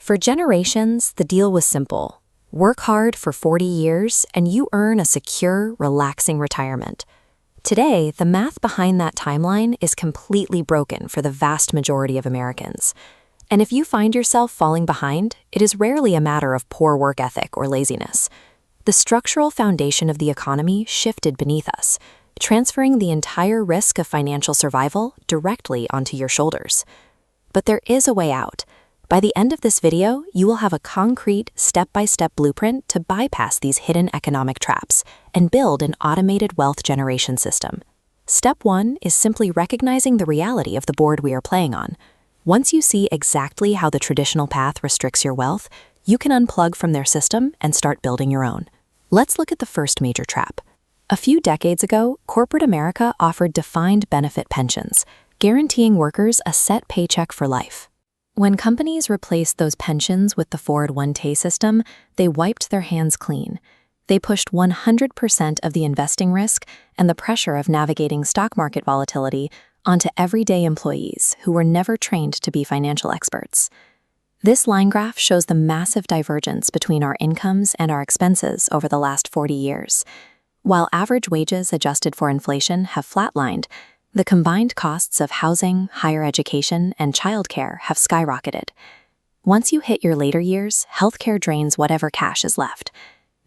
For generations, the deal was simple. Work hard for 40 years and you earn a secure, relaxing retirement. Today, the math behind that timeline is completely broken for the vast majority of Americans. And if you find yourself falling behind, it is rarely a matter of poor work ethic or laziness. The structural foundation of the economy shifted beneath us, transferring the entire risk of financial survival directly onto your shoulders. But there is a way out. By the end of this video, you will have a concrete, step-by-step blueprint to bypass these hidden economic traps and build an automated wealth generation system. Step 1 is simply recognizing the reality of the board we are playing on. Once you see exactly how the traditional path restricts your wealth, you can unplug from their system and start building your own. Let's look at the first major trap. A few decades ago, corporate America offered defined benefit pensions, guaranteeing workers a set paycheck for life. When companies replaced those pensions with the 401k system, they wiped their hands clean. They pushed 100% of the investing risk and the pressure of navigating stock market volatility onto everyday employees who were never trained to be financial experts. This line graph shows the massive divergence between our incomes and our expenses over the last 40 years. While average wages adjusted for inflation have flatlined, the combined costs of housing, higher education, and childcare have skyrocketed. Once you hit your later years, healthcare drains whatever cash is left.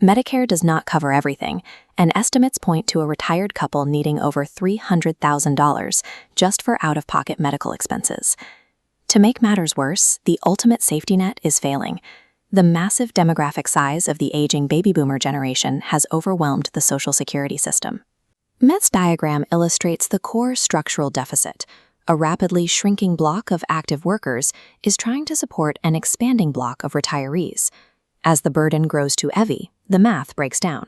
Medicare does not cover everything, and estimates point to a retired couple needing over $300,000 just for out-of-pocket medical expenses. To make matters worse, the ultimate safety net is failing. The massive demographic size of the aging baby boomer generation has overwhelmed the Social Security system. This diagram illustrates the core structural deficit. A rapidly shrinking block of active workers is trying to support an expanding block of retirees. As the burden grows too heavy, the math breaks down.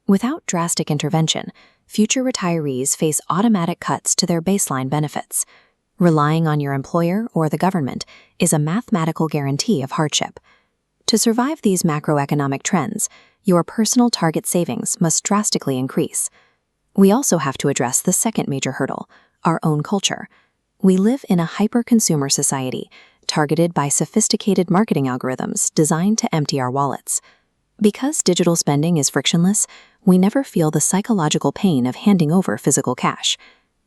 Without drastic intervention, future retirees face automatic cuts to their baseline benefits. Relying on your employer or the government is a mathematical guarantee of hardship. To survive these macroeconomic trends, your personal target savings must drastically increase. We also have to address the second major hurdle, our own culture. We live in a hyper-consumer society, targeted by sophisticated marketing algorithms designed to empty our wallets. Because digital spending is frictionless, we never feel the psychological pain of handing over physical cash.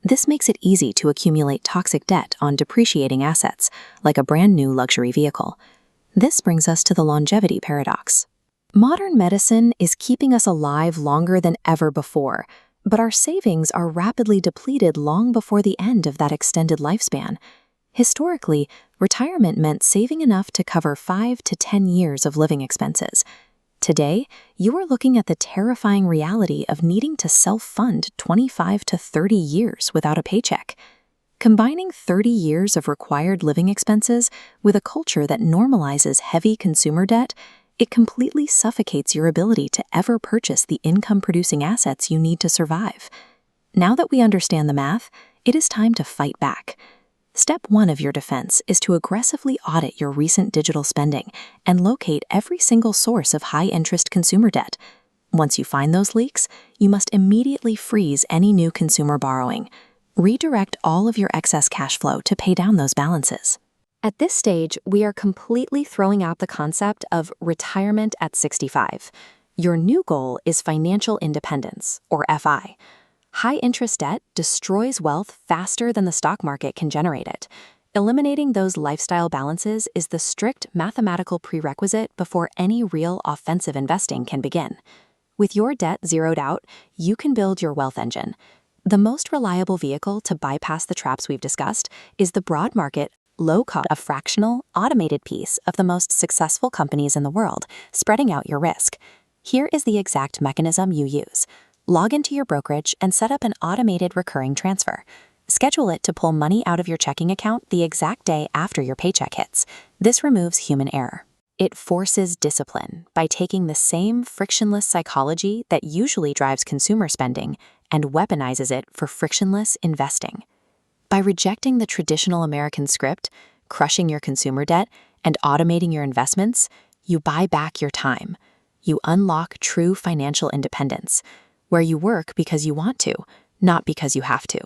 This makes it easy to accumulate toxic debt on depreciating assets, like a brand new luxury vehicle. This brings us to the longevity paradox. Modern medicine is keeping us alive longer than ever before, but our savings are rapidly depleted long before the end of that extended lifespan. Historically, retirement meant saving enough to cover 5 to 10 years of living expenses. Today, you are looking at the terrifying reality of needing to self-fund 25 to 30 years without a paycheck. Combining 30 years of required living expenses with a culture that normalizes heavy consumer debt, it completely suffocates your ability to ever purchase the income-producing assets you need to survive. Now that we understand the math, it is time to fight back. Step 1 of your defense is to aggressively audit your recent digital spending and locate every single source of high-interest consumer debt. Once you find those leaks, you must immediately freeze any new consumer borrowing. Redirect all of your excess cash flow to pay down those balances. At this stage, we are completely throwing out the concept of retirement at 65. Your new goal is financial independence, or FI. High-interest debt destroys wealth faster than the stock market can generate it. Eliminating those lifestyle balances is the strict mathematical prerequisite before any real offensive investing can begin. With your debt zeroed out, you can build your wealth engine. The most reliable vehicle to bypass the traps we've discussed is the broad market, low-cost, a fractional, automated piece of the most successful companies in the world, spreading out your risk. Here is the exact mechanism you use. Log into your brokerage and set up an automated recurring transfer. Schedule it to pull money out of your checking account the exact day after your paycheck hits. This removes human error. It forces discipline by taking the same frictionless psychology that usually drives consumer spending and weaponizes it for frictionless investing. By rejecting the traditional American script, crushing your consumer debt, and automating your investments, you buy back your time. You unlock true financial independence, where you work because you want to, not because you have to.